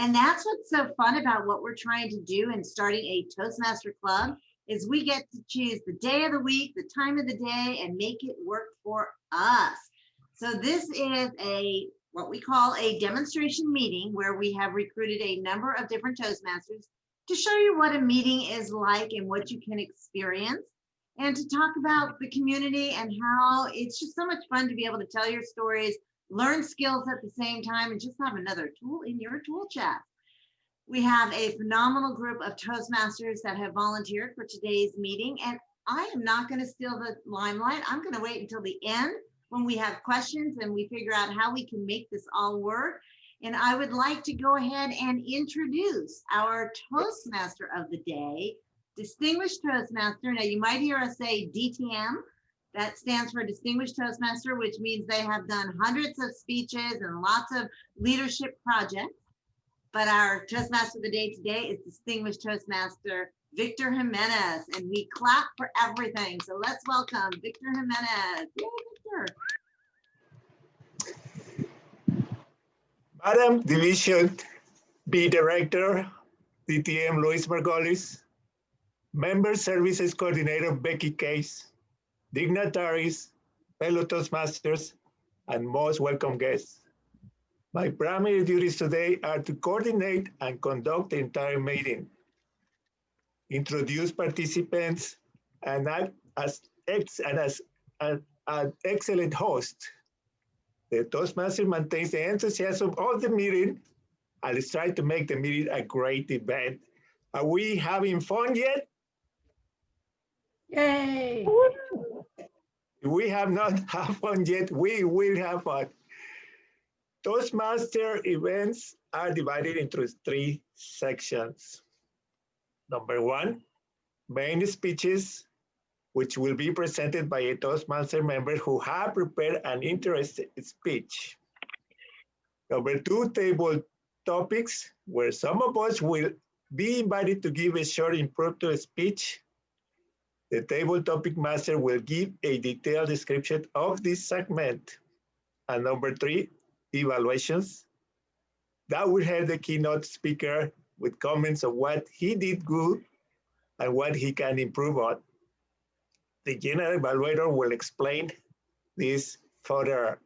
And that's what's so fun about what we're trying to do in starting a Toastmaster Club is we get to choose the day of the week, the time of the day, and make it work for us. So this is what we call a demonstration meeting where we have recruited a number of different Toastmasters to show you what a meeting is like and what you can experience, and to talk about the community and how it's just so much fun to be able to tell your stories, learn skills at the same time, and just have another tool in your tool chest. We have a phenomenal group of Toastmasters that have volunteered for today's meeting, and I am not going to steal the limelight. I'm going to wait until the end when we have questions and we figure out how we can make this all work. And I would like to go ahead and introduce our Toastmaster of the day, Distinguished Toastmaster. Now you might hear us say DTM. That stands for Distinguished Toastmaster, which means they have done hundreds of speeches and lots of leadership projects. But our Toastmaster of the day today is Distinguished Toastmaster Victor Jimenez, and we clap for everything. So let's welcome Victor Jimenez. Yay, Victor. Madam Division B Director, DTM Lois Margolin, Member Services Coordinator Becky Case, dignitaries, fellow Toastmasters, and most welcome guests. My primary duties today are to coordinate and conduct the entire meeting, introduce participants, and act as an excellent host. The Toastmaster maintains the enthusiasm of the meeting and is trying to make the meeting a great event. Are we having fun yet? Yay! If we have not had fun yet, we will have fun. Toastmaster events are divided into 3 sections. Number 1, main speeches, which will be presented by a Toastmaster member who have prepared an interesting speech. Number 2, table topics, where some of us will be invited to give a short impromptu speech. The table topic master will give a detailed description of this segment. And number 3, evaluations. That will have the keynote speaker with comments of what he did good and what he can improve on. The general evaluator will explain this further.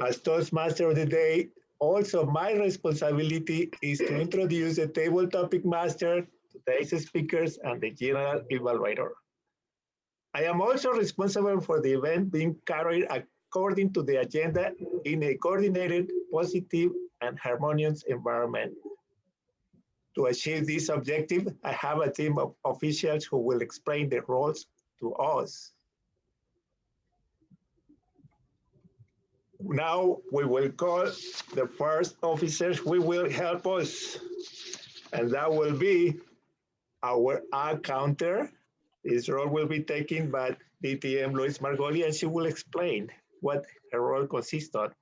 As Toastmaster of the day, also my responsibility is to introduce the table topic master, today's speakers, and the general evaluator. I am also responsible for the event being carried according to the agenda in a coordinated, positive, and harmonious environment. To achieve this objective, I have a team of officials who will explain the roles to us. Now we will call the first officers who will help us, and that will be our counter. This role will be taken by DTM Lois Margolin, and she will explain what her role consists of.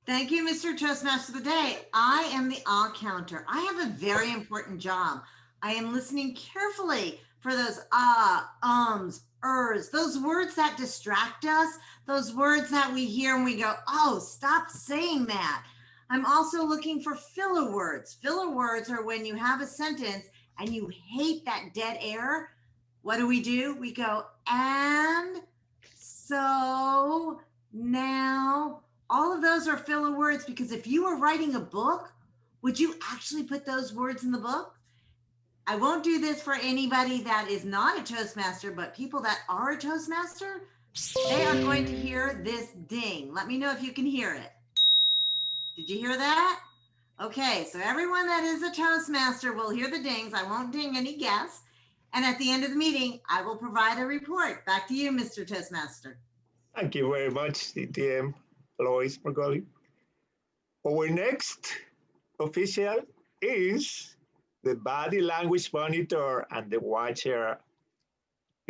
Thank you, Mr. Toastmaster of the Day. I am the counter. I have a very important job. I am listening carefully for those ums, ers, those words that distract us, those words that we hear and we go, oh, stop saying that. I'm also looking for filler words. Filler words are when you have a sentence and you hate that dead air. What do? We go, and so now. All of those are filler words, because if you were writing a book, would you actually put those words in the book? I won't do this for anybody that is not a Toastmaster, but people that are a Toastmaster, they are going to hear this ding. Let me know if you can hear it. Did you hear that? Okay, so everyone that is a Toastmaster will hear the dings. I won't ding any guests. And at the end of the meeting, I will provide a report. Back to you, Mr. Toastmaster. Thank you very much, DTM Lois Margolin. Our next official is the body language monitor and the watcher.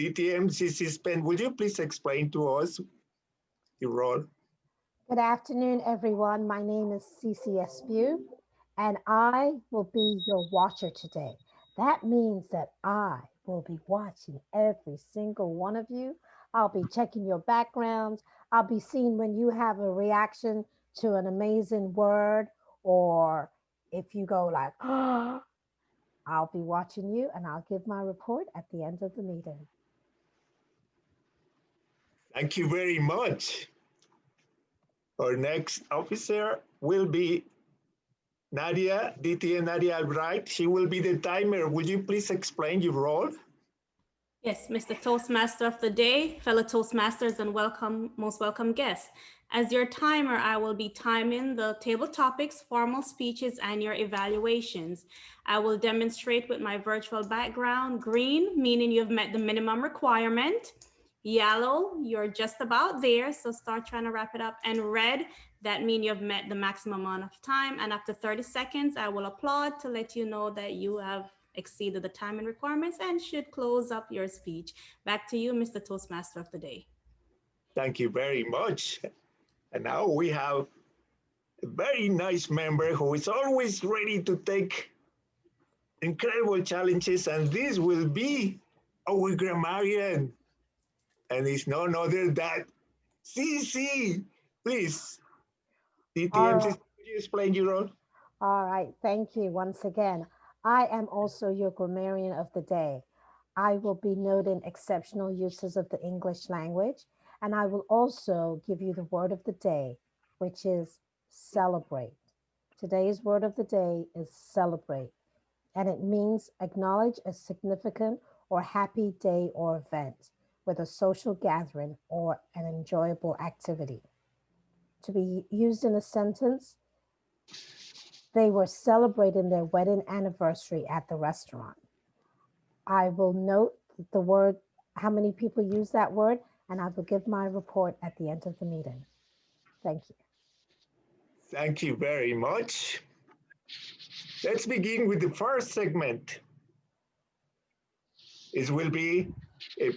DTM CC Spen, would you please explain to us your role? Good afternoon, everyone. My name is Cece Espew, and I will be your watcher today. That means that I will be watching every single one of you. I'll be checking your backgrounds. I'll be seeing when you have a reaction to an amazing word or if you go like, oh, I'll be watching you and I'll give my report at the end of the meeting. Thank you very much. Our next officer will be Nadia, DTN Nadia Albright. She will be the timer. Would you please explain your role? Yes, Mr. Toastmaster of the day, fellow Toastmasters, and most welcome guests. As your timer, I will be timing the table topics, formal speeches, and your evaluations. I will demonstrate with my virtual background. Green, meaning you've met the minimum requirement. Yellow, you're just about there, so start trying to wrap it up. And red, that means you've met the maximum amount of time. And after 30 seconds, I will applaud to let you know that you have exceeded the time and requirements and should close up your speech. Back to you, Mr. Toastmaster of the day. Thank you very much. And now we have a very nice member who is always ready to take incredible challenges, and this will be our grammarian. And it's none other than CC. Please, DTM, please, could you explain your role? All right, thank you once again. I am also your grammarian of the day. I will be noting exceptional uses of the English language, and I will also give you the word of the day, which is celebrate. Today's word of the day is celebrate, and it means acknowledge a significant or happy day or event with a social gathering or an enjoyable activity. To be used in a sentence, they were celebrating their wedding anniversary at the restaurant. I will note the word, how many people use that word, and I will give my report at the end of the meeting. Thank you. Thank you very much. Let's begin with the first segment. It will be a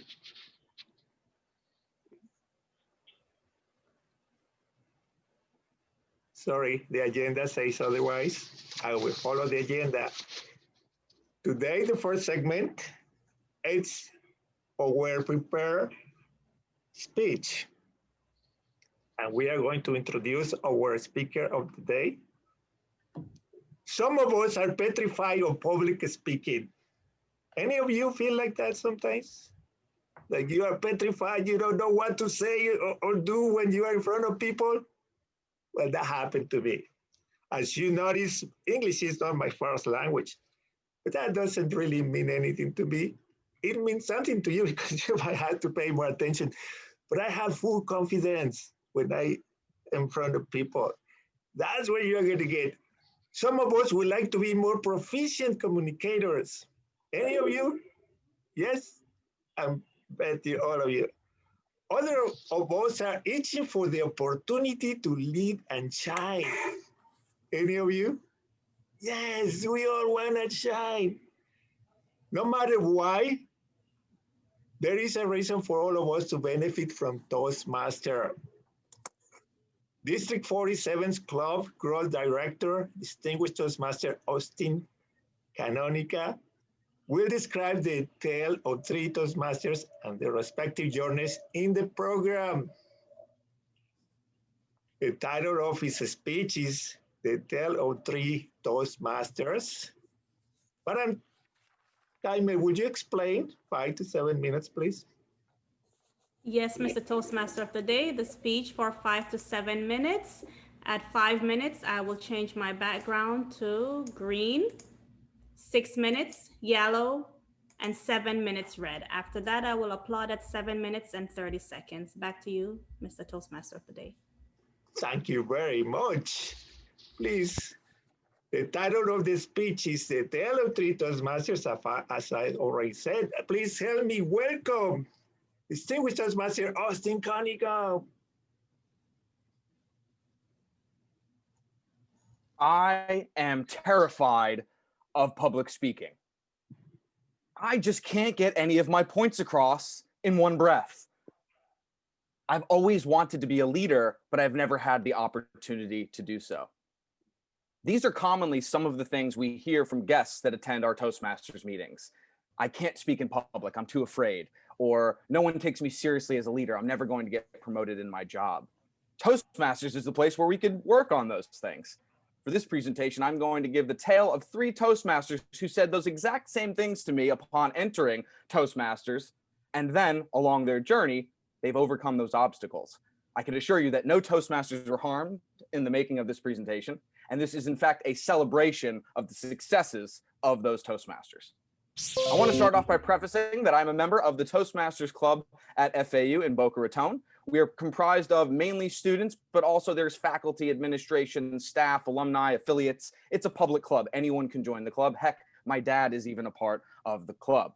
sorry, the agenda says otherwise. I will follow the agenda. Today, the first segment, it's our prepared speech. And we are going to introduce our speaker of the day. Some of us are petrified of public speaking. Any of you feel like that sometimes? Like you are petrified, you don't know what to say or do when you are in front of people? Well, that happened to me. As you notice, English is not my first language, but that doesn't really mean anything to me. It means something to you because you might have to pay more attention. But I have full confidence when I am in front of people. That's where you're going to get. Some of us would like to be more proficient communicators. Any of you? Yes? I bet you all of you. Other of us are itching for the opportunity to lead and shine. Any of you? Yes, we all want to shine. No matter why, there is a reason for all of us to benefit from Toastmaster. District 47's Club Growth Director, Distinguished Toastmaster Austin Canonica, will describe the tale of three Toastmasters and their respective journeys in the program. The title of his speech is The Tale of Three Toastmasters. But Jaime, would you explain 5 to 7 minutes, please? Yes, Mr. Toastmaster of the day, the speech for 5 to 7 minutes. At 5 minutes, I will change my background to green, 6 minutes, yellow, and 7 minutes red. After that, I will applaud at 7 minutes and 30 seconds. Back to you, Mr. Toastmaster of the day. Thank you very much. Please, the title of the speech is The Tale of Three Toastmasters, as I already said. Please help me welcome Distinguished Toastmaster Austin Conigo. I am terrified of public speaking. I just can't get any of my points across in one breath. I've always wanted to be a leader, but I've never had the opportunity to do so. These are commonly some of the things we hear from guests that attend our Toastmasters meetings. I can't speak in public, I'm too afraid. Or no one takes me seriously as a leader, I'm never going to get promoted in my job. Toastmasters is the place where we could work on those things. For this presentation, I'm going to give the tale of 3 Toastmasters who said those exact same things to me upon entering Toastmasters, and then along their journey, they've overcome those obstacles. I can assure you that no Toastmasters were harmed in the making of this presentation, and this is in fact a celebration of the successes of those Toastmasters. I want to start off by prefacing that I'm a member of the Toastmasters Club at FAU in Boca Raton. We are comprised of mainly students, but also there's faculty, administration, staff, alumni, affiliates. It's a public club. Anyone can join the club. Heck, my dad is even a part of the club.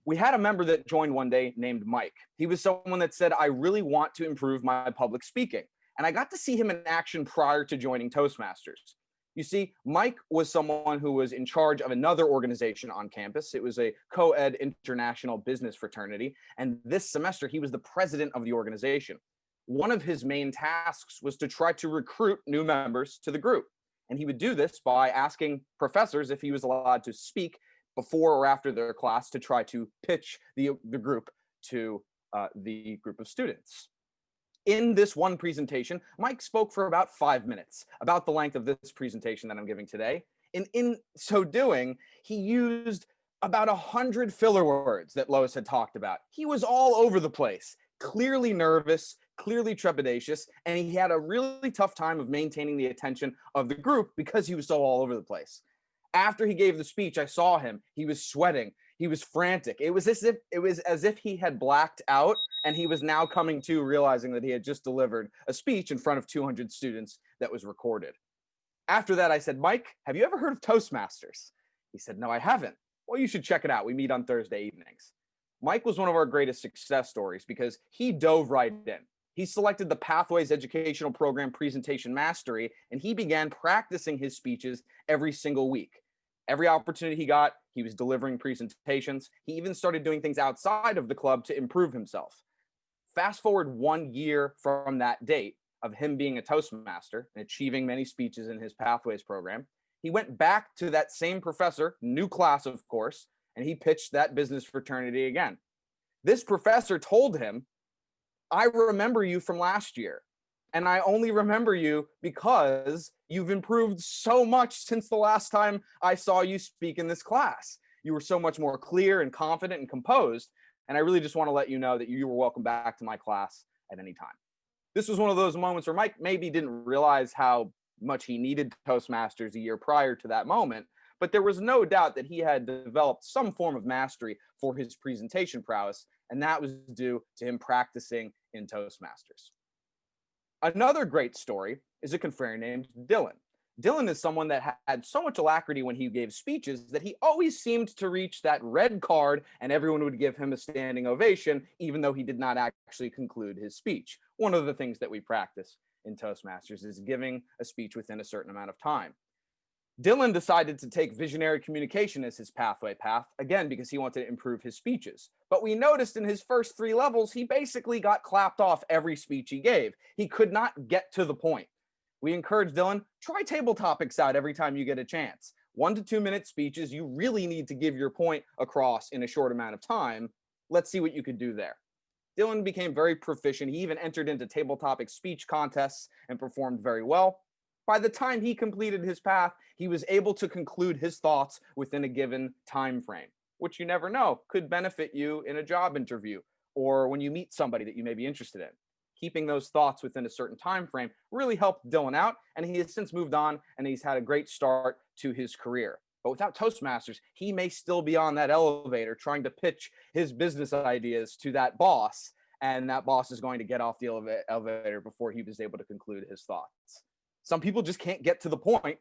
We had a member that joined one day named Mike. He was someone that said, I really want to improve my public speaking. And I got to see him in action prior to joining Toastmasters. You see, Mike was someone who was in charge of another organization on campus. It was a co-ed international business fraternity. And this semester, he was the president of the organization. One of his main tasks was to try to recruit new members to the group. And he would do this by asking professors if he was allowed to speak before or after their class to try to pitch the group to the group of students. In this one presentation, Mike spoke for about 5 minutes, about the length of this presentation that I'm giving today. And in so doing, he used about 100 filler words that Lois had talked about. He was all over the place, clearly nervous, clearly trepidatious, and he had a really tough time of maintaining the attention of the group because he was so all over the place. After he gave the speech, I saw him. He was sweating. He was frantic. It was as if he had blacked out and he was now coming to, realizing that he had just delivered a speech in front of 200 students that was recorded. After that, I said, Mike, have you ever heard of Toastmasters? He said, no, I haven't. Well, you should check it out. We meet on Thursday evenings. Mike was one of our greatest success stories because he dove right in. He selected the Pathways Educational Program Presentation Mastery, and he began practicing his speeches every single week. Every opportunity he got, he was delivering presentations. He even started doing things outside of the club to improve himself. Fast forward 1 year from that date of him being a Toastmaster and achieving many speeches in his Pathways program, he went back to that same professor, new class of course, and he pitched that business fraternity again. This professor told him, I remember you from last year. And I only remember you because you've improved so much since the last time I saw you speak in this class. You were so much more clear and confident and composed. And I really just want to let you know that you were welcome back to my class at any time. This was one of those moments where Mike maybe didn't realize how much he needed Toastmasters a year prior to that moment, but there was no doubt that he had developed some form of mastery for his presentation prowess, and that was due to him practicing in Toastmasters. Another great story is a confrere named Dylan. Dylan is someone that had so much alacrity when he gave speeches that he always seemed to reach that red card and everyone would give him a standing ovation, even though he did not actually conclude his speech. One of the things that we practice in Toastmasters is giving a speech within a certain amount of time. Dylan decided to take visionary communication as his pathway path, again, because he wanted to improve his speeches. But we noticed in his first 3 levels, he basically got clapped off every speech he gave. He could not get to the point. We encourage Dylan, try table topics out every time you get a chance. 1 to 2 minute speeches, you really need to give your point across in a short amount of time. Let's see what you could do there. Dylan became very proficient. He even entered into table topic speech contests and performed very well. By the time he completed his path, he was able to conclude his thoughts within a given time frame, which you never know could benefit you in a job interview or when you meet somebody that you may be interested in. Keeping those thoughts within a certain time frame really helped Dylan out, and he has since moved on and he's had a great start to his career. But without Toastmasters, he may still be on that elevator trying to pitch his business ideas to that boss, and that boss is going to get off the elevator before he was able to conclude his thoughts. Some people just can't get to the point.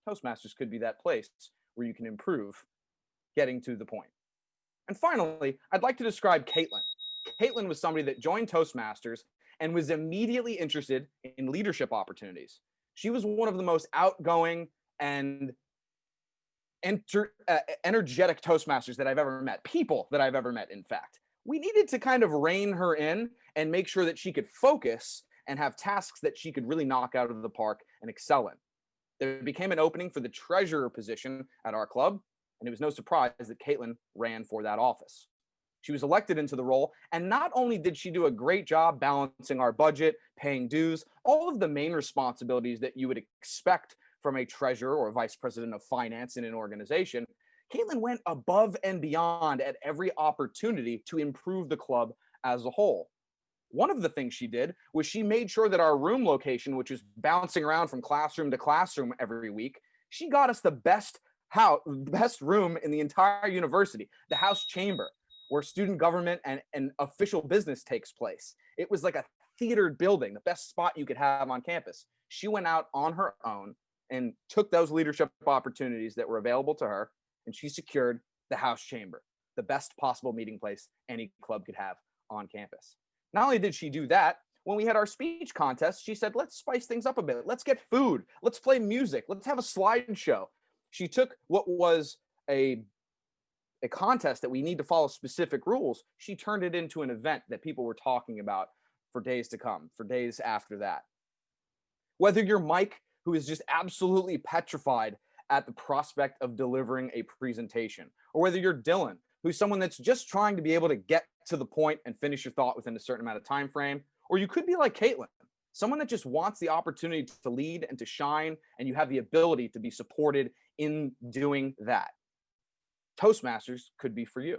Toastmasters could be that place where you can improve getting to the point. And finally, I'd like to describe Caitlin. Caitlin was somebody that joined Toastmasters and was immediately interested in leadership opportunities. She was one of the most outgoing and energetic Toastmasters that I've ever met, people that I've ever met, in fact. We needed to kind of rein her in and make sure that she could focus and have tasks that she could really knock out of the park and excel in. There became an opening for the treasurer position at our club, and it was no surprise that Caitlin ran for that office. She was elected into the role, and not only did she do a great job balancing our budget, paying dues, all of the main responsibilities that you would expect from a treasurer or vice president of finance in an organization, Caitlin went above and beyond at every opportunity to improve the club as a whole. One of the things she did was she made sure that our room location, which is bouncing around from classroom to classroom every week, she got us the best room in the entire university, the House Chamber, where student government and official business takes place. It was like a theatered building, the best spot you could have on campus. She went out on her own and took those leadership opportunities that were available to her, and she secured the House Chamber, the best possible meeting place any club could have on campus. Not only did she do that, when we had our speech contest, she said, let's spice things up a bit. Let's get food. Let's play music. Let's have a slideshow. She took what was a contest that we need to follow specific rules. She turned it into an event that people were talking about for days to come, for days after that. Whether you're Mike, who is just absolutely petrified at the prospect of delivering a presentation, or whether you're Dylan, who's someone that's just trying to be able to get to the point and finish your thought within a certain amount of time frame, or you could be like Caitlin, someone that just wants the opportunity to lead and to shine, and you have the ability to be supported in doing that. Toastmasters could be for you.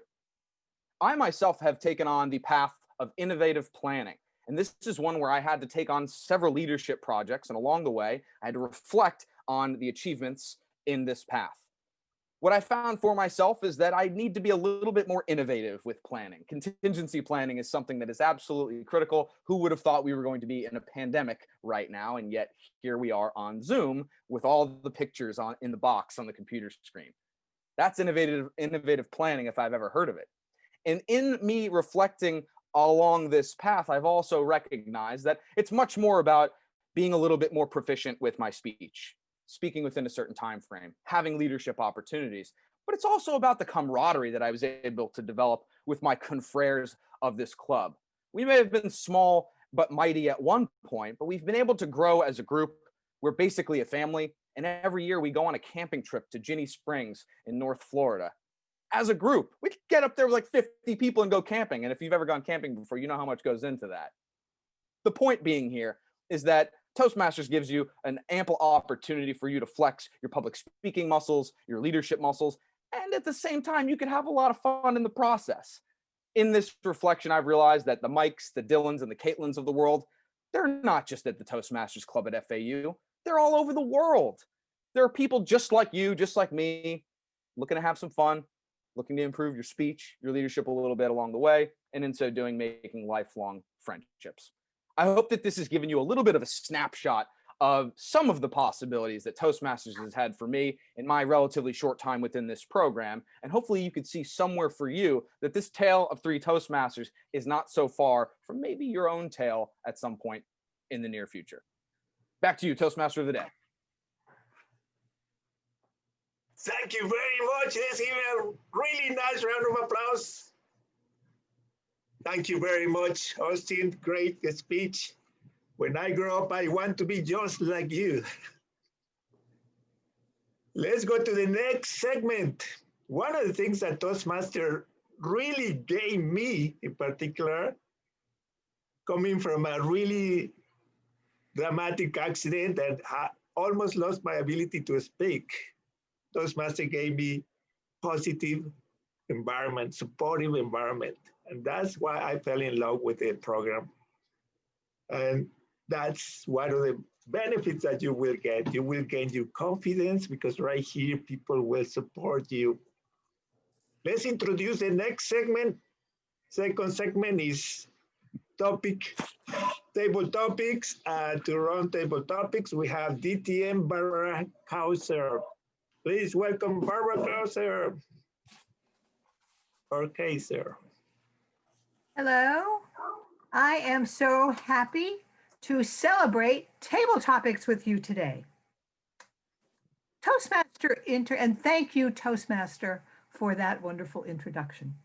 I myself have taken on the path of innovative planning, and this is one where I had to take on several leadership projects, and along the way, I had to reflect on the achievements in this path. What I found for myself is that I need to be a little bit more innovative with planning. Contingency planning is something that is absolutely critical. Who would have thought we were going to be in a pandemic right now? And yet here we are on Zoom with all the pictures in the box on the computer screen. That's innovative planning if I've ever heard of it. And in me reflecting along this path, I've also recognized that it's much more about being a little bit more proficient with my speech, speaking within a certain time frame, having leadership opportunities. But it's also about the camaraderie that I was able to develop with my confreres of this club. We may have been small but mighty at one point, but we've been able to grow as a group. We're basically a family. And every year we go on a camping trip to Ginny Springs in North Florida. As a group, we could get up there with like 50 people and go camping. And if you've ever gone camping before, you know how much goes into that. The point being here is that Toastmasters gives you an ample opportunity for you to flex your public speaking muscles, your leadership muscles, and at the same time, you can have a lot of fun in the process. In this reflection, I've realized that the Mikes, the Dylans, and the Caitlins of the world, they're not just at the Toastmasters Club at FAU. They're all over the world. There are people just like you, just like me, looking to have some fun, looking to improve your speech, your leadership a little bit along the way, and in so doing, making lifelong friendships. I hope that this has given you a little bit of a snapshot of some of the possibilities that Toastmasters has had for me in my relatively short time within this program. And hopefully you could see somewhere for you that this tale of three Toastmasters is not so far from maybe your own tale at some point in the near future. Back to you, Toastmaster of the Day. Thank you very much. Let's give a really nice round of applause. Thank you very much, Austin. Great speech. When I grow up, I want to be just like you. Let's go to the next segment. One of the things that Toastmaster really gave me in particular, coming from a really dramatic accident that I almost lost my ability to speak, Toastmaster gave me positive environment, supportive environment. And that's why I fell in love with the program. And that's one of the benefits that you will get. You will gain your confidence because right here, people will support you. Let's introduce the next segment. Second segment is table topics. To run table topics, we have DTM Barbara Hauser. Please welcome Barbara Hauser. Okay, sir. Hello. I am so happy to celebrate table topics with you today. And thank you, Toastmaster, for that wonderful introduction.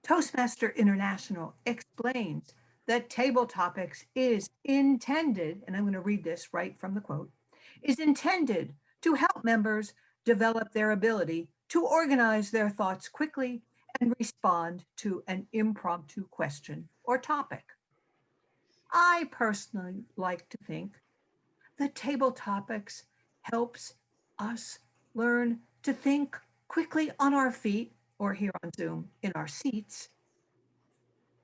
Toastmaster International explains that table topics is intended, and I'm going to read this right from the quote, is intended to help members develop their ability to organize their thoughts quickly and respond to an impromptu question or topic. I personally like to think that table topics helps us learn to think quickly on our feet, or here on Zoom in our seats,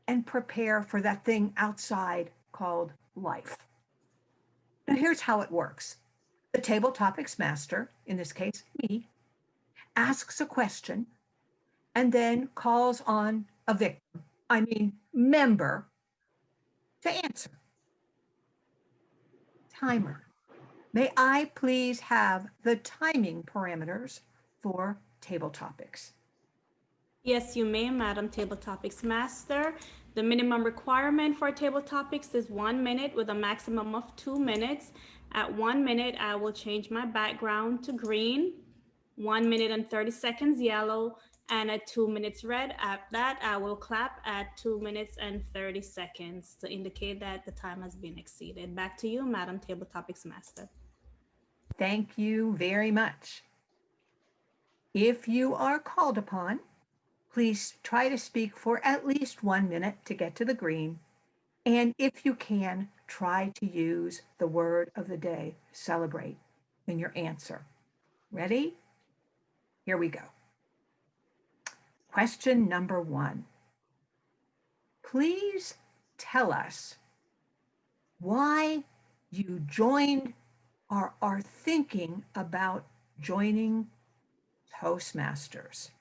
and prepare for that thing outside called life. Now here's how it works. The table topics master, in this case me, asks a question and then calls on a victim, member, to answer. Timer. May I please have the timing parameters for table topics? Yes, you may, Madam Table Topics Master. The minimum requirement for table topics is 1 minute with a maximum of 2 minutes. At 1 minute, I will change my background to green, 1 minute and 30 seconds yellow, and at 2 minutes red. At that, I will clap at 2 minutes and 30 seconds to indicate that the time has been exceeded. Back to you, Madam Table Topics Master. Thank you very much. If you are called upon, please try to speak for at least 1 minute to get to the green. And if you can, try to use the word of the day, celebrate, in your answer. Ready? Here we go. Question number 1. Please tell us why you joined or are thinking about joining Toastmasters.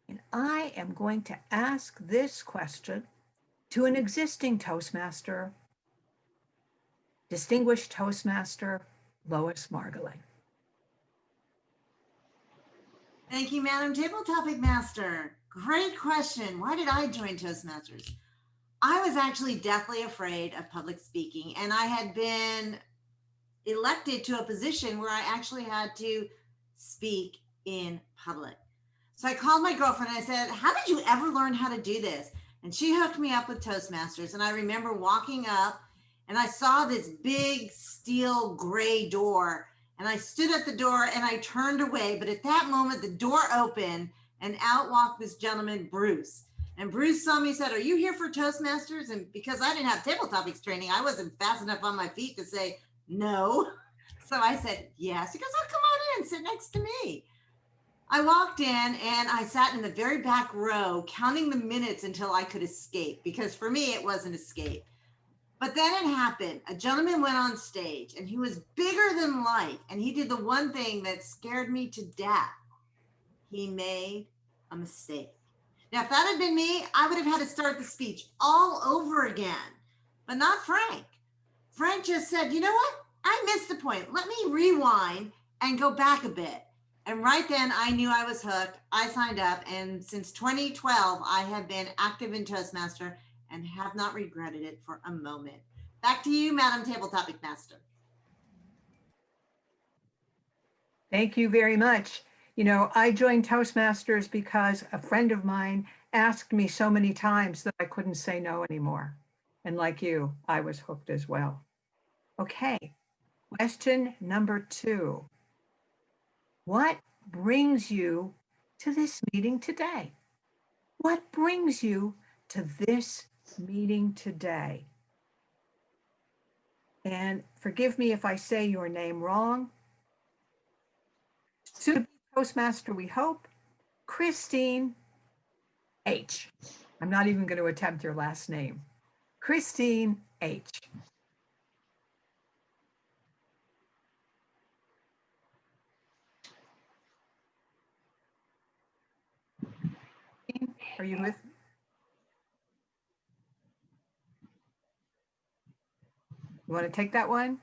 And I am going to ask this question to an existing Toastmaster, distinguished Toastmaster, Lois Margolin. Thank you, Madam Table Topic Master. Great question. Why did I join Toastmasters? I was actually deathly afraid of public speaking, and I had been elected to a position where I actually had to speak in public. So I called my girlfriend and I said, how did you ever learn how to do this? And she hooked me up with Toastmasters. And I remember walking up and I saw this big steel gray door. And I stood at the door and I turned away. But at that moment, the door opened and out walked this gentleman, Bruce. And Bruce saw me and said, are you here for Toastmasters? And because I didn't have table topics training, I wasn't fast enough on my feet to say no. So I said, yes. He goes, oh, come on in, sit next to me. I walked in and I sat in the very back row, counting the minutes until I could escape, because for me, it was an escape. But then it happened. A gentleman went on stage and he was bigger than life. And he did the one thing that scared me to death. He made a mistake. Now, if that had been me, I would have had to start the speech all over again, but not Frank. Frank just said, you know what? I missed the point. Let me rewind and go back a bit. And right then I knew I was hooked. I signed up. And since 2012, I have been active in Toastmaster and have not regretted it for a moment. Back to you, Madam Table Topic Master. Thank you very much. You know, I joined Toastmasters because a friend of mine asked me so many times that I couldn't say no anymore. And like you, I was hooked as well. Okay, question number 2. What brings you to this meeting today? What brings you to this meeting today? And forgive me if I say your name wrong. Soon to be Toastmaster, we hope, Christine H. I'm not even going to attempt your last name. Christine H. Are you with me? You want to take that one?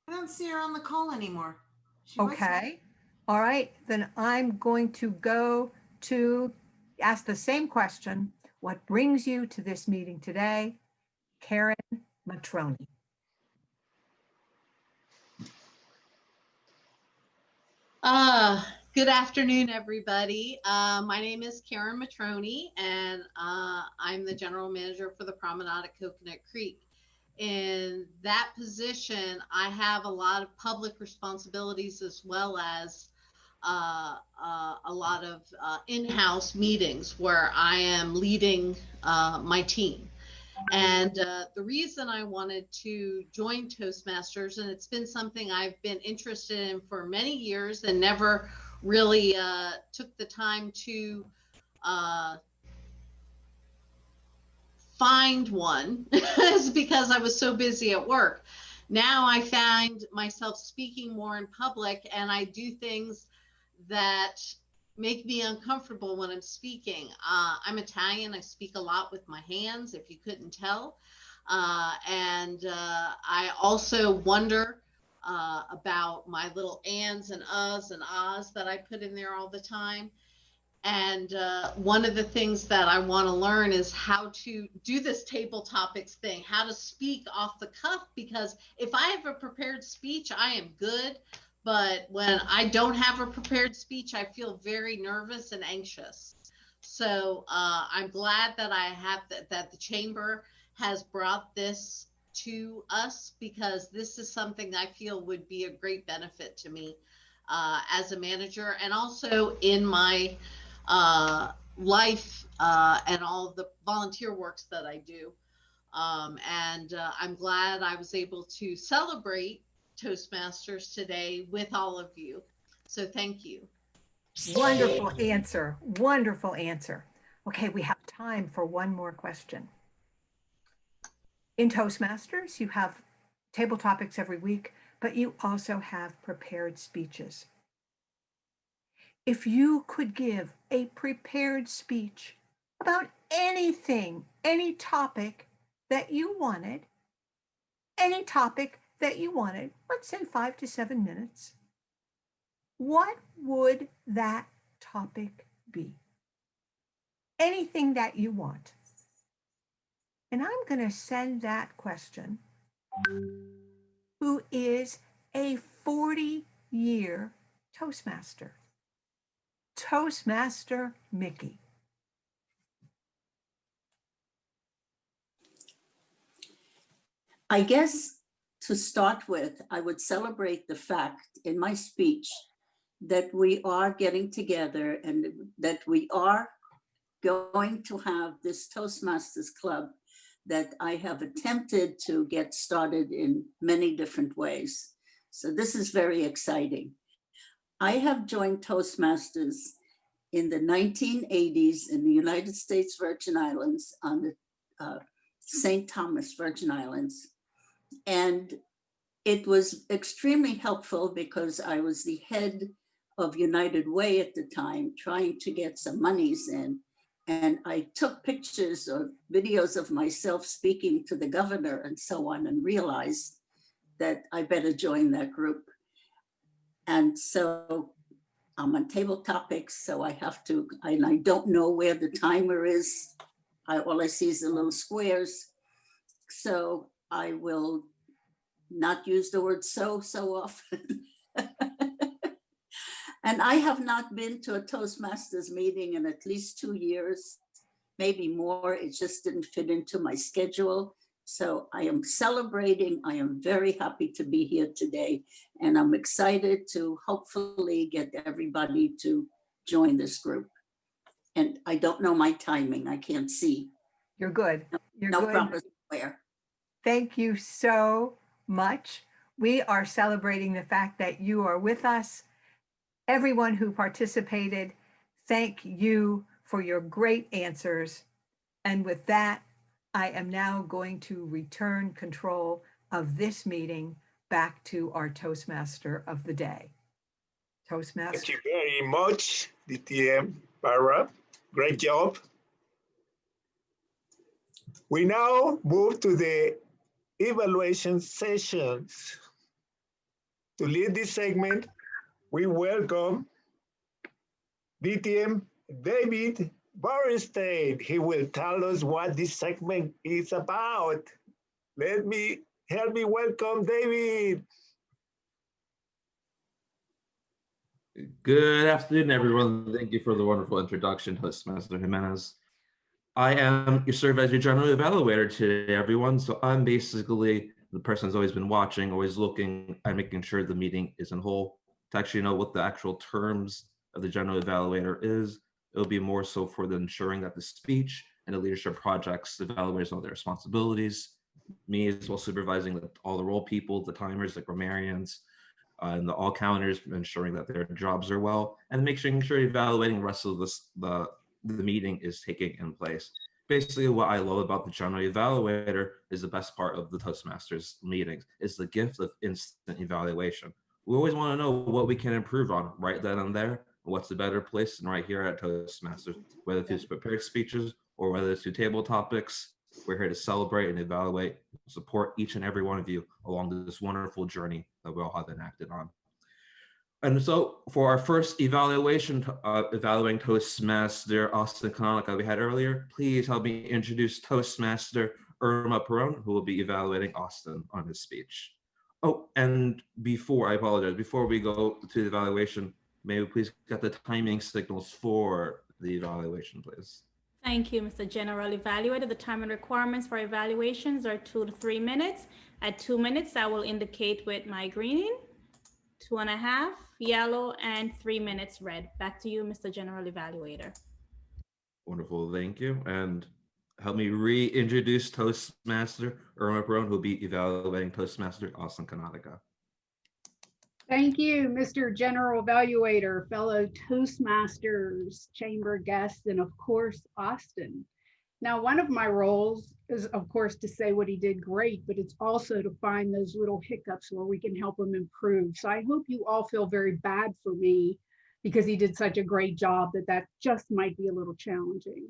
I don't see her on the call anymore. She was- Okay. All right. Then I'm going to go to ask the same question. What brings you to this meeting today? Karen Matroni. Good afternoon, everybody. My name is Karen Matroni, and I'm the general manager for the Promenade at Coconut Creek. In that position, I have a lot of public responsibilities as well as a lot of in-house meetings where I am leading my team. And the reason I wanted to join Toastmasters, and it's been something I've been interested in for many years and never really took the time to find one, is because I was so busy at work. Now I find myself speaking more in public, and I do things that make me uncomfortable when I'm speaking. I'm Italian. I speak a lot with my hands, if you couldn't tell. I also wonder about my little ands and uhs and ahs that I put in there all the time. And one of the things that I want to learn is how to do this table topics thing, how to speak off the cuff, because if I have a prepared speech, I am good. But when I don't have a prepared speech, I feel very nervous and anxious. So I'm glad that I have that the chamber has brought this to us, because this is something I feel would be a great benefit to me as a manager, and also in my life and all of the volunteer works that I do. I'm glad I was able to celebrate Toastmasters today with all of you. So thank you. Wonderful answer. Wonderful answer. Okay, we have time for one more question. In Toastmasters, you have table topics every week, but you also have prepared speeches. If you could give a prepared speech about anything, any topic that you wanted, let's say 5 to 7 minutes, what would that topic be? Anything that you want. And I'm going to send that question who is a 40-year Toastmaster. Toastmaster Mickey. I guess to start with, I would celebrate the fact in my speech that we are getting together and that we are going to have this Toastmasters Club that I have attempted to get started in many different ways. So this is very exciting. I have joined Toastmasters in the 1980s in the United States Virgin Islands on the St. Thomas Virgin Islands. And it was extremely helpful because I was the head of United Way at the time, trying to get some monies in. And I took pictures or videos of myself speaking to the governor and so on, and realized that I better join that group. And so I'm on table topics, so I have to, and I don't know where the timer is. All I see is the little squares. So I will not use the word so often. And I have not been to a Toastmasters meeting in at least 2 years, maybe more. It just didn't fit into my schedule. So I am celebrating. I am very happy to be here today. And I'm excited to hopefully get everybody to join this group. And I don't know my timing. I can't see. You're good. You're no good. proper square. Thank you so much. We are celebrating the fact that you are with us. Everyone who participated, thank you for your great answers. And with that, I am now going to return control of this meeting back to our Toastmaster of the day. Toastmaster. Thank you very much, DTM Barbara. Great job. We now move to the evaluation sessions. To lead this segment, we welcome DTM David Borenstein. He will tell us what this segment is about. Help me welcome David. Good afternoon, everyone. Thank you for the wonderful introduction, Toastmaster Jimenez. I am your serve as your general evaluator today, everyone. So I'm basically the person who's always been watching, always looking at making sure the meeting is in whole. To actually know what the actual terms of the general evaluator is, it'll be more so for the ensuring that the speech and the leadership projects, the evaluators know their responsibilities. Me as well supervising all the role people, the timers, the grammarians, and the all counters, ensuring that their jobs are well, and making sure evaluating the rest of the meeting is taking in place. Basically, what I love about the general evaluator is the best part of the Toastmasters meetings is the gift of instant evaluation. We always want to know what we can improve on right then and there. What's a better place than right here at Toastmasters, whether it's prepared speeches or whether it's through table topics. We're here to celebrate and evaluate, support each and every one of you along this wonderful journey that we all have enacted on. And so for our first evaluation, evaluating Toastmaster Austin Canonica we had earlier, please help me introduce Toastmaster Irma Perron, who will be evaluating Austin on his speech. Oh, and I apologize, before we go to the evaluation, may we please get the timing signals for the evaluation, please? Thank you, Mr. General Evaluator. The timing requirements for evaluations are 2 to 3 minutes. At 2 minutes, I will indicate with my green, 2.5 yellow, and 3 minutes red. Back to you, Mr. General Evaluator. Wonderful, thank you. And help me reintroduce Toastmaster Irma Perron, who will be evaluating Toastmaster Austin Canonica. Thank you, Mr. General Evaluator, fellow Toastmasters, chamber guests, and of course, Austin. Now, one of my roles is, of course, to say what he did great, but it's also to find those little hiccups where we can help him improve. So I hope you all feel very bad for me because he did such a great job that just might be a little challenging.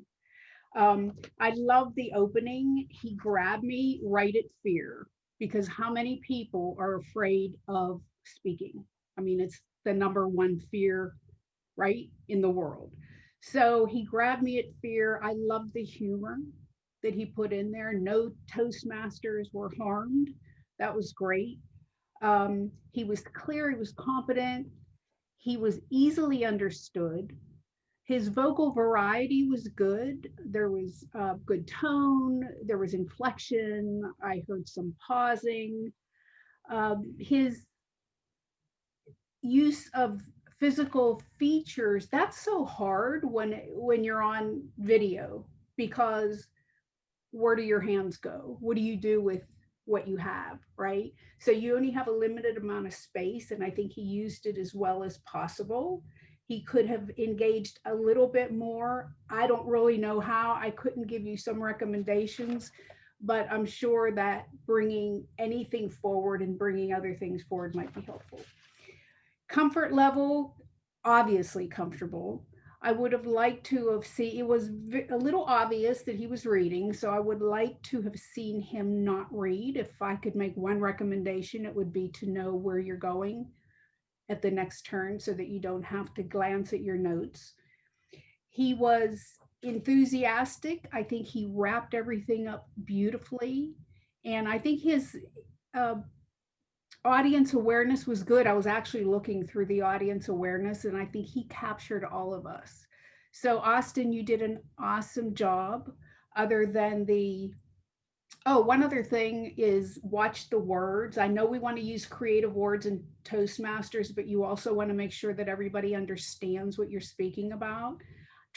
I love the opening. He grabbed me right at fear, because how many people are afraid of speaking? I mean, it's the #1 fear, right, in the world. So he grabbed me at fear. I love the humor that he put in there. No Toastmasters were harmed. That was great. He was clear, he was competent, he was easily understood. His vocal variety was good. There was good tone, there was inflection, I heard some pausing. His use of physical features, that's so hard when you're on video, because where do your hands go? What do you do with what you have, right? So you only have a limited amount of space, and I think he used it as well as possible. He could have engaged a little bit more. I don't really know how. I couldn't give you some recommendations, but I'm sure that bringing anything forward and bringing other things forward might be helpful. Comfort level, obviously comfortable. I would have liked to have seen, it was a little obvious that he was reading, so I would like to have seen him not read. If I could make one recommendation, it would be to know where you're going at the next turn so that you don't have to glance at your notes. He was enthusiastic. I think he wrapped everything up beautifully. And I think his audience awareness was good. I was actually looking through the audience awareness, and I think he captured all of us. So Austin, you did an awesome job. Other than one other thing is watch the words. I know we want to use creative words in Toastmasters, but you also want to make sure that everybody understands what you're speaking about.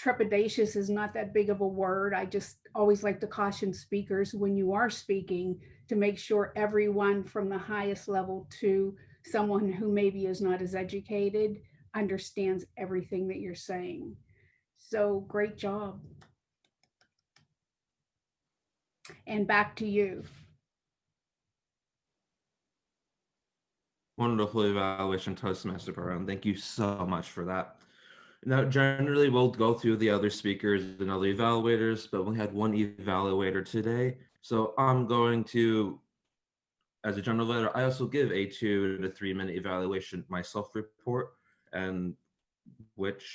Trepidatious is not that big of a word. I just always like to caution speakers when you are speaking to make sure everyone from the highest level to someone who maybe is not as educated understands everything that you're saying. So great job. And back to you. Wonderful evaluation, Toastmaster Perron. Thank you so much for that. Now, generally, we'll go through the other speakers and other evaluators, but we had one evaluator today. So I'm going to, as a general evaluator, I also give a 2 to 3 minute evaluation myself report, and which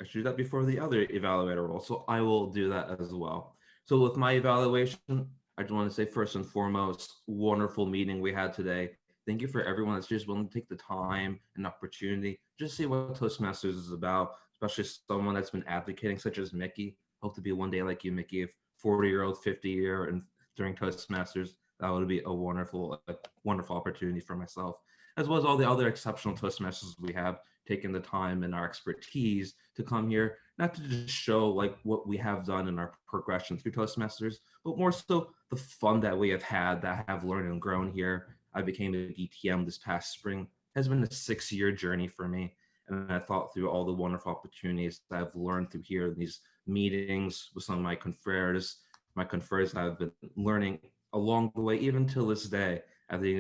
I should do that before the other evaluator role. So I will do that as well. So with my evaluation, I just want to say first and foremost, wonderful meeting we had today. Thank you for everyone that's just willing to take the time and opportunity just see what Toastmasters is about, especially someone that's been advocating, such as Mickey. Hope to be one day like you, Mickey, if 40-year-old, 50-year, and during Toastmasters. That would be a wonderful opportunity for myself, as well as all the other exceptional Toastmasters we have taken the time and our expertise to come here, not to just show like what we have done in our progression through Toastmasters, but more so the fun that we have had, that I have learned and grown here. I became a DTM this past spring. It has been a 6-year journey for me. And I thought through all the wonderful opportunities that I've learned through here, these meetings with some of my confreres I've been learning along the way, even till this day. I think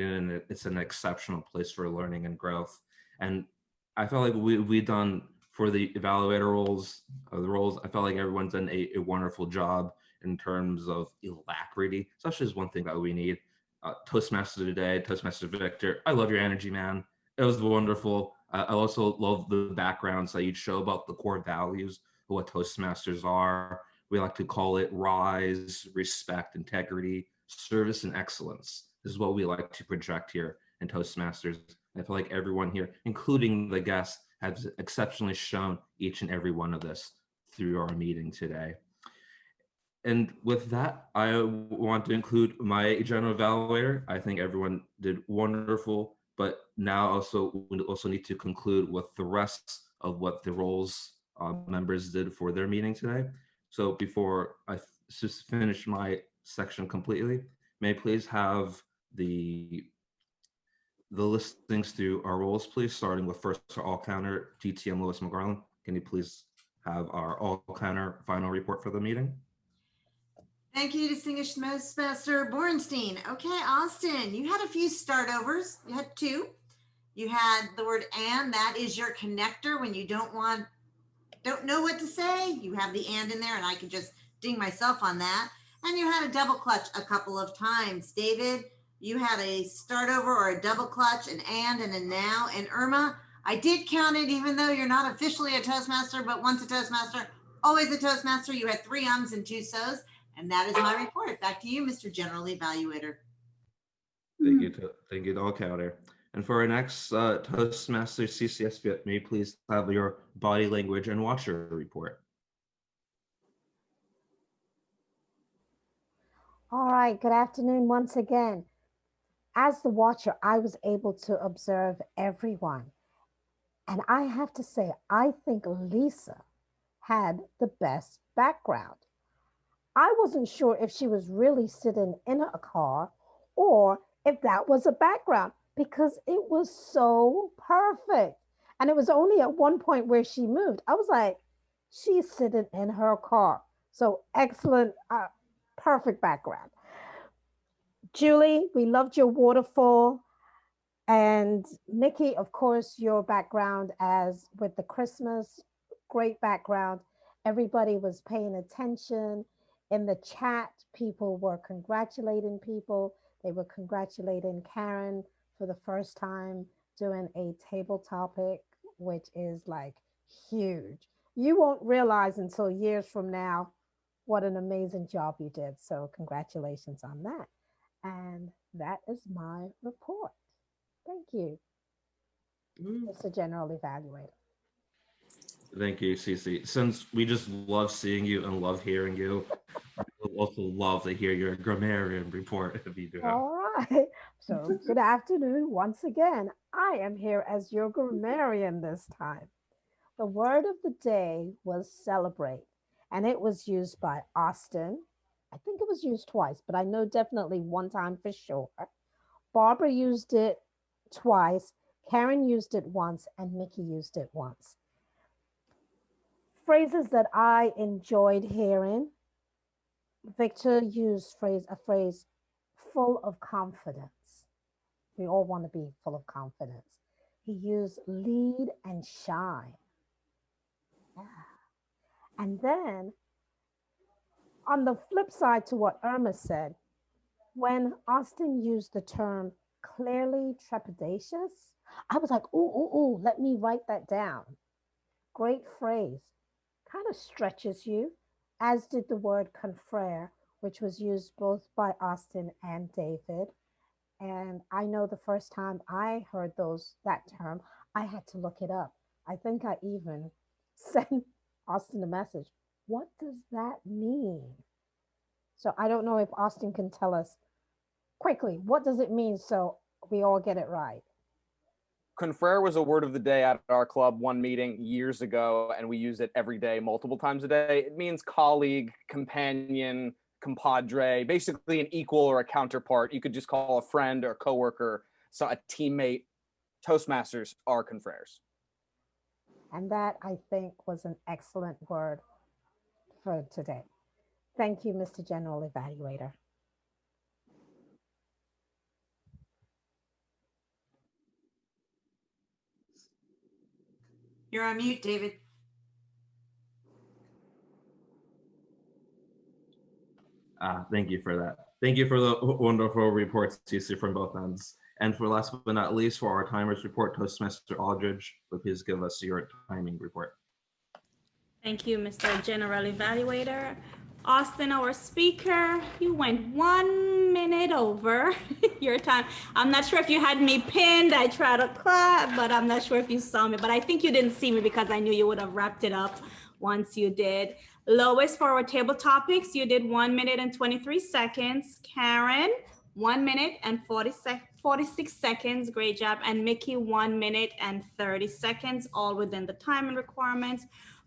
it's an exceptional place for learning and growth. And I felt like we done for the evaluator roles, I felt like everyone's done a wonderful job in terms of alacrity. Such is one thing that we need. Toastmaster today, Toastmaster Victor, I love your energy, man. It was wonderful. I also love the backgrounds that you show about the core values of what Toastmasters are. We like to call it rise, respect, integrity, service, and excellence. This is what we like to project here in Toastmasters. I feel like everyone here, including the guests, has exceptionally shown each and every one of this through our meeting today. And with that, I want to include my general evaluator. I think everyone did wonderful, but now we also need to conclude with the rest of what the roles members did for their meeting today. So before I just finish my section completely, may I please have the listings through our roles, please, starting with first our all counter, GTM Lois Margolin. Can you please have our all counter final report for the meeting? Thank you, distinguished Toastmaster Borenstein. Okay, Austin, you had a few start overs. You had 2. You had the word "and," that is your connector when you don't know what to say. You have the "and" in there, and I can just ding myself on that. And you had a double clutch a couple of times. David, you had a start over or a double clutch, an "and" and a "now." And Irma, I did count it, even though you're not officially a Toastmaster, but once a Toastmaster, always a Toastmaster. You had 3 ums and 2 so's. And that is my report. Back to you, Mr. General Evaluator. Thank you to all counter. And for our next Toastmaster CCS, may you please have your body language and watcher report. All right, good afternoon once again. As the watcher, I was able to observe everyone. And I have to say, I think Lisa had the best background. I wasn't sure if she was really sitting in a car or if that was a background because it was so perfect. And it was only at one point where she moved. I was like, she's sitting in her car. So excellent, perfect background. Julie, we loved your waterfall. And Nikki, of course, your background as with the Christmas, great background. Everybody was paying attention. In the chat, people were congratulating people. They were congratulating Karen for the first time doing a table topic, which is like huge. You won't realize until years from now what an amazing job you did. So congratulations on that. And that is my report. Thank you, Mr. General Evaluator. Thank you, Cece. Since we just love seeing you and love hearing you, we'll also love to hear your grammarian report if you do have. All right. So good afternoon once again. I am here as your grammarian this time. The word of the day was celebrate, and it was used by Austin. I think it was used twice, but I know definitely one time for sure. Barbara used it twice, Karen used it once, and Mickey used it once. Phrases that I enjoyed hearing. Victor used a phrase full of confidence. We all want to be full of confidence. He used lead and shine. Yeah. And then on the flip side to what Irma said, when Austin used the term clearly trepidatious, I was like, ooh, let me write that down. Great phrase. Kind of stretches you, as did the word confrere, which was used both by Austin and David. And I know the first time I heard that term, I had to look it up. I think I even sent Austin a message. What does that mean? So I don't know if Austin can tell us quickly, what does it mean so we all get it right? Confrere was a word of the day at our club one meeting years ago, and we use it every day, multiple times a day. It means colleague, companion, compadre, basically an equal or a counterpart. You could just call a friend or coworker, so a teammate. Toastmasters are confreres. And that, I think, was an excellent word for today. Thank you, Mr. General Evaluator. You're on mute, David. Thank you for that. Thank you for the wonderful reports, Cece, from both ends. And for last but not least, for our timers report, Toastmaster Aldridge, will please give us your timing report. Thank you, Mr. General Evaluator. Austin, our speaker, you went 1 minute over your time. I'm not sure if you had me pinned. I tried to clap, but I'm not sure if you saw me. But I think you didn't see me because I knew you would have wrapped it up once you did. Lois, for our table topics, you did 1 minute and 23 seconds. Karen, 1 minute and 46 seconds. Great job. And Mickey, 1 minute and 30 seconds, all within the time and requirements.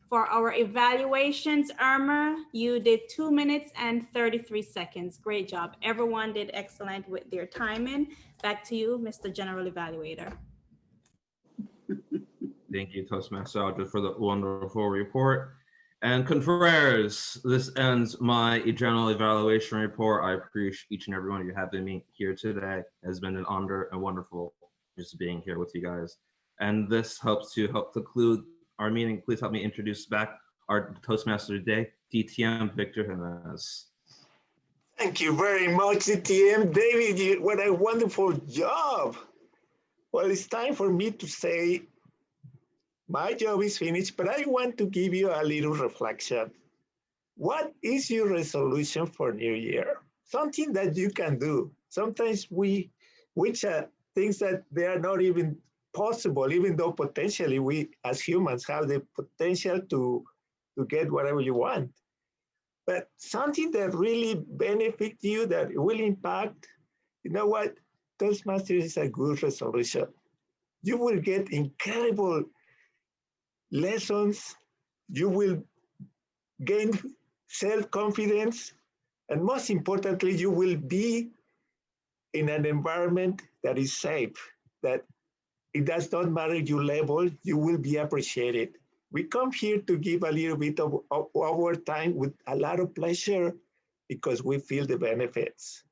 For our evaluations, Irma, you did 2 minutes and 33 seconds. Great job. Everyone did excellent with their timing. Back to you, Mr. General Evaluator. Thank you, Toastmaster Aldridge, for the wonderful report. And confreres, this ends my general evaluation report. I appreciate each and every one of you having me here today. It has been an honor and wonderful just being here with you guys. And this helps to conclude our meeting. Please help me introduce back our Toastmaster today, DTM Victor Jimenez. Thank you very much, DTM. David, what a wonderful job. Well, it's time for me to say my job is finished, but I want to give you a little reflection. What is your resolution for New Year? Something that you can do. Sometimes which are things that they are not even possible, even though potentially we as humans have the potential to get whatever you want. But something that really benefits you, that will impact, you know what? Toastmasters is a good resolution. You will get incredible lessons. You will gain self-confidence. And most importantly, you will be in an environment that is safe, that it does not matter your level, you will be appreciated. We come here to give a little bit of our time with a lot of pleasure because we feel the benefits.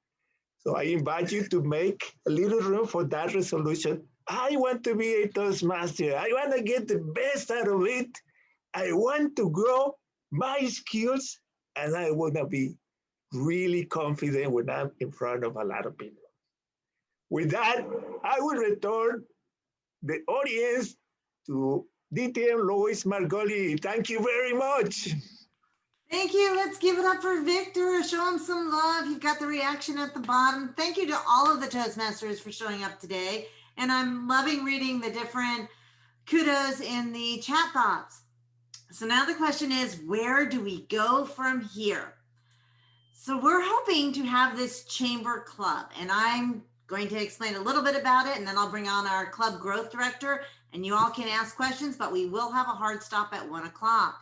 So I invite you to make a little room for that resolution. I want to be a Toastmaster. I want to get the best out of it. I want to grow my skills, and I want to be really confident when I'm in front of a lot of people. With that, I will return the audience to DTM Lois Margolin. Thank you very much. Thank you. Let's give it up for Victor. Show him some love. You've got the reaction at the bottom. Thank you to all of the Toastmasters for showing up today. And I'm loving reading the different kudos in the chat box. So now the question is, where do we go from here? So we're hoping to have this chamber club, and I'm going to explain a little bit about it, and then I'll bring on our club growth director, and you all can ask questions, but we will have a hard stop at 1 o'clock.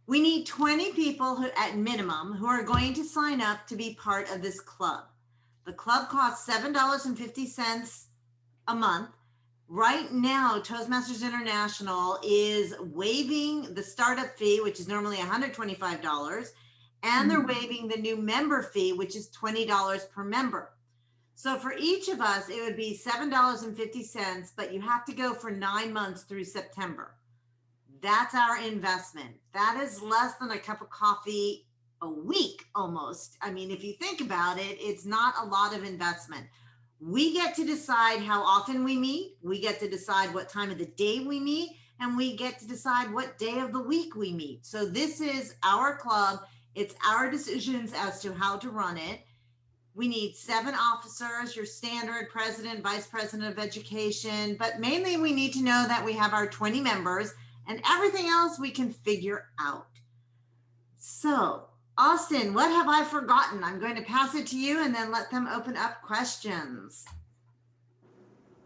We need 20 people who, at minimum, who are going to sign up to be part of this club. The club costs $7.50 a month. Right now, Toastmasters International is waiving the startup fee, which is normally $125, and they're waiving the new member fee, which is $20 per member. So for each of us, it would be $7.50, but you have to go for 9 months through September. That's our investment. That is less than a cup of coffee a week almost. I mean, if you think about it, it's not a lot of investment. We get to decide how often we meet. We get to decide what time of the day we meet, and we get to decide what day of the week we meet. So this is our club. It's our decisions as to how to run it. We need 7 officers, your standard president, vice president of education, but mainly we need to know that we have our 20 members, and everything else we can figure out. So, Austin, what have I forgotten? I'm going to pass it to you and then let them open up questions.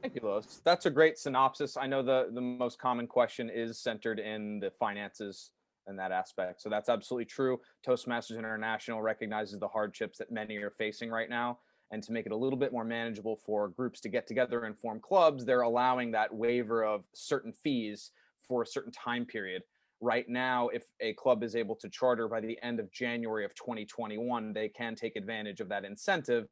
Thank you, Lois. That's a great synopsis. I know the most common question is centered in the finances and that aspect. So that's absolutely true. Toastmasters International recognizes the hardships that many are facing right now. And to make it a little bit more manageable for groups to get together and form clubs, they're allowing that waiver of certain fees for a certain time period. Right now, if a club is able to charter by the end of January of 2021, they can take advantage of that incentive.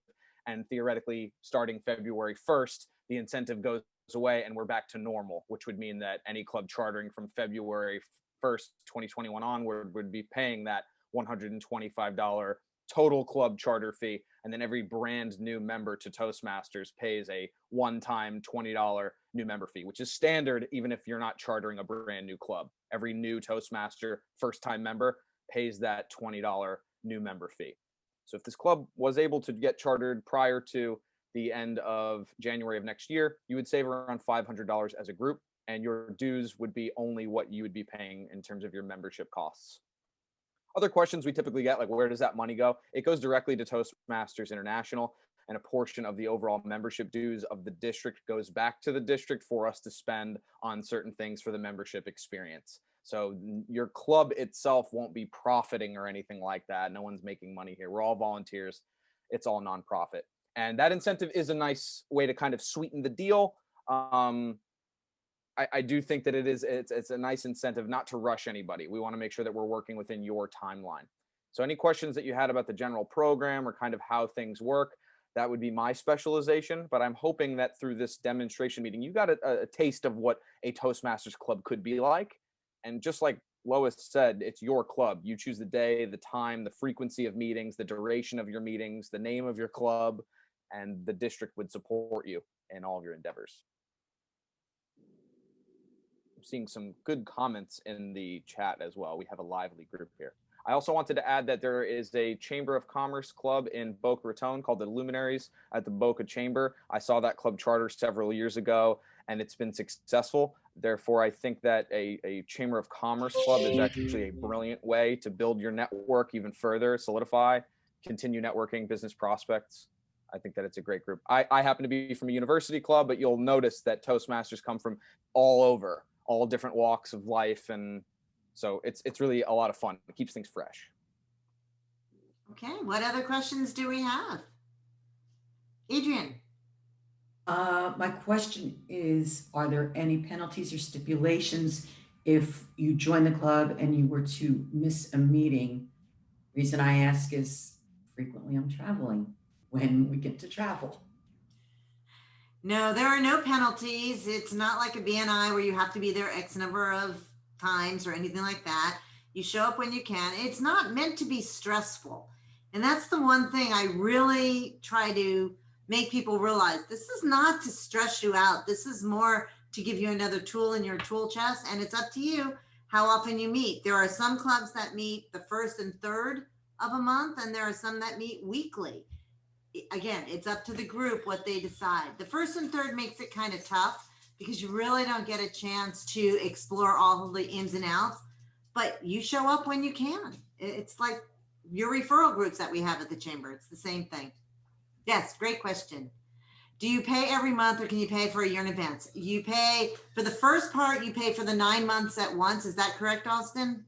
And theoretically, starting February 1st, the incentive goes away and we're back to normal, which would mean that any club chartering from February 1st, 2021 onward would be paying that $125 total club charter fee. And then every brand new member to Toastmasters pays a one-time $20 new member fee, which is standard even if you're not chartering a brand new club. Every new Toastmaster first-time member pays that $20 new member fee. So if this club was able to get chartered prior to the end of January of next year, you would save around $500 as a group, and your dues would be only what you would be paying in terms of your membership costs. Other questions we typically get, like where does that money go? It goes directly to Toastmasters International, and a portion of the overall membership dues of the district goes back to the district for us to spend on certain things for the membership experience. So your club itself won't be profiting or anything like that. No one's making money here. We're all volunteers. It's all nonprofit. And that incentive is a nice way to kind of sweeten the deal. I do think that it's a nice incentive not to rush anybody. We want to make sure that we're working within your timeline. So any questions that you had about the general program or kind of how things work, that would be my specialization. But I'm hoping that through this demonstration meeting, you got a taste of what a Toastmasters club could be like. And just like Lois said, it's your club. You choose the day, the time, the frequency of meetings, the duration of your meetings, the name of your club, and the district would support you in all of your endeavors. I'm seeing some good comments in the chat as well. We have a lively group here. I also wanted to add that there is a Chamber of Commerce club in Boca Raton called the Luminaries at the Boca Chamber. I saw that club charter several years ago, and it's been successful. Therefore, I think that a Chamber of Commerce club is actually a brilliant way to build your network even further, solidify, continue networking, business prospects. I think that it's a great group. I happen to be from a university club, but you'll notice that Toastmasters come from all over, all different walks of life. And so it's really a lot of fun. It keeps things fresh. Okay, what other questions do we have? Adrian. My question is, are there any penalties or stipulations if you join the club and you were to miss a meeting? Reason I ask is frequently I'm traveling when we get to travel. No, there are no penalties. It's not like a BNI where you have to be there X number of times or anything like that. You show up when you can. It's not meant to be stressful. And that's the one thing I really try to make people realize. This is not to stress you out. This is more to give you another tool in your tool chest. And it's up to you how often you meet. There are some clubs that meet the first and third of a month, and there are some that meet weekly. Again, it's up to the group what they decide. The first and third makes it kind of tough because you really don't get a chance to explore all of the ins and outs, but you show up when you can. It's like your referral groups that we have at the chamber. It's the same thing. Yes, great question. Do you pay every month or can you pay for a year in advance? You pay for the first part, you pay for the 9 months at once. Is that correct, Austin?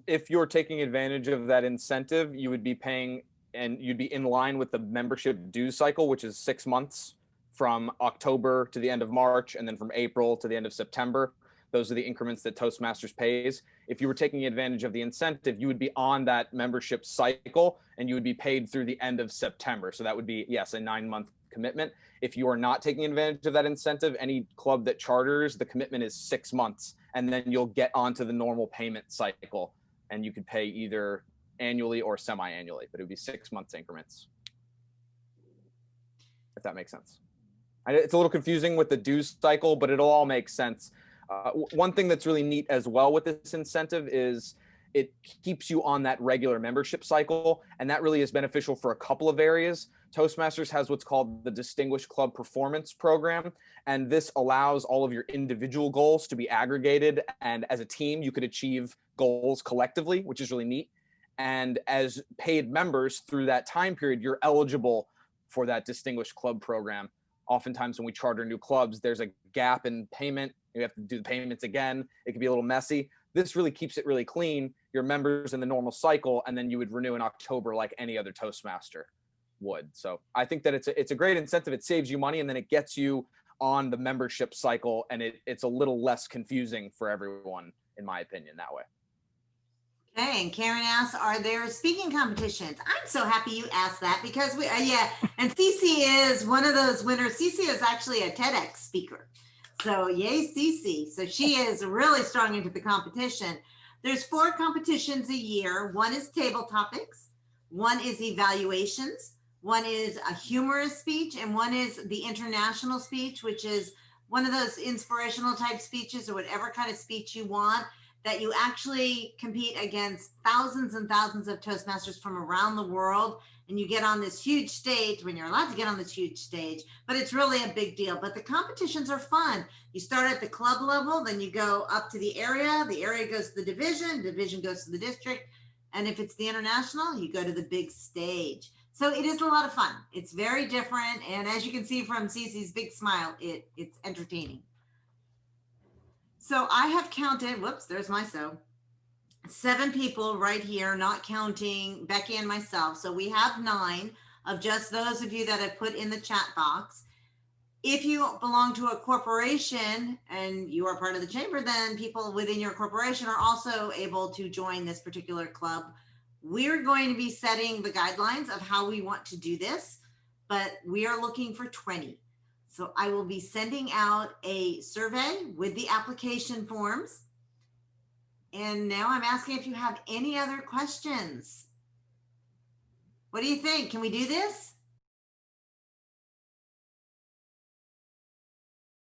If you're taking advantage of that incentive, you would be paying and you'd be in line with the membership dues cycle, which is 6 months from October to the end of March, and then from April to the end of September. Those are the increments that Toastmasters pays. If you were taking advantage of the incentive, you would be on that membership cycle and you would be paid through the end of September. So that would be, yes, a 9-month commitment. If you are not taking advantage of that incentive, any club that charters, the commitment is 6 months, and then you'll get onto the normal payment cycle, and you could pay either annually or semi-annually, but it would be 6 months increments, if that makes sense. It's a little confusing with the dues cycle, but it'll all make sense. One thing that's really neat as well with this incentive is it keeps you on that regular membership cycle, and that really is beneficial for a couple of areas. Toastmasters has what's called the Distinguished Club Performance Program, and this allows all of your individual goals to be aggregated, and as a team, you could achieve goals collectively, which is really neat. And as paid members through that time period, you're eligible for that Distinguished Club Program, Oftentimes when we charter new clubs, there's a gap in payment. You have to do the payments again. It can be a little messy. This really keeps it really clean. Your members in the normal cycle, and then you would renew in October like any other Toastmaster would. So I think that it's a great incentive. It saves you money, and then it gets you on the membership cycle, and it's a little less confusing for everyone, in my opinion, that way. Okay, and Karen asks, are there speaking competitions? I'm so happy you asked that because yeah, and Cece is one of those winners. Cece is actually a TEDx speaker. So yay, Cece. So she is really strong into the competition. There's 4 competitions a year. One is table topics, one is evaluations, one is a humorous speech, and one is the international speech, which is one of those inspirational type speeches or whatever kind of speech you want, that you actually compete against thousands and thousands of Toastmasters from around the world. And you get on this huge stage when you're allowed to get on this huge stage, but it's really a big deal. But the competitions are fun. You start at the club level, then you go up to the area goes to the division goes to the district. And if it's the international, you go to the big stage. So it is a lot of fun. It's very different. And as you can see from Cece's big smile, it's entertaining. So I have counted, whoops, there's my 7 people right here, not counting Becky and myself. So we have 9 of just those of you that have put in the chat box. If you belong to a corporation and you are part of the chamber, then people within your corporation are also able to join this particular club. We're going to be setting the guidelines of how we want to do this, but we are looking for 20. So I will be sending out a survey with the application forms. And now I'm asking if you have any other questions. What do you think? Can we do this?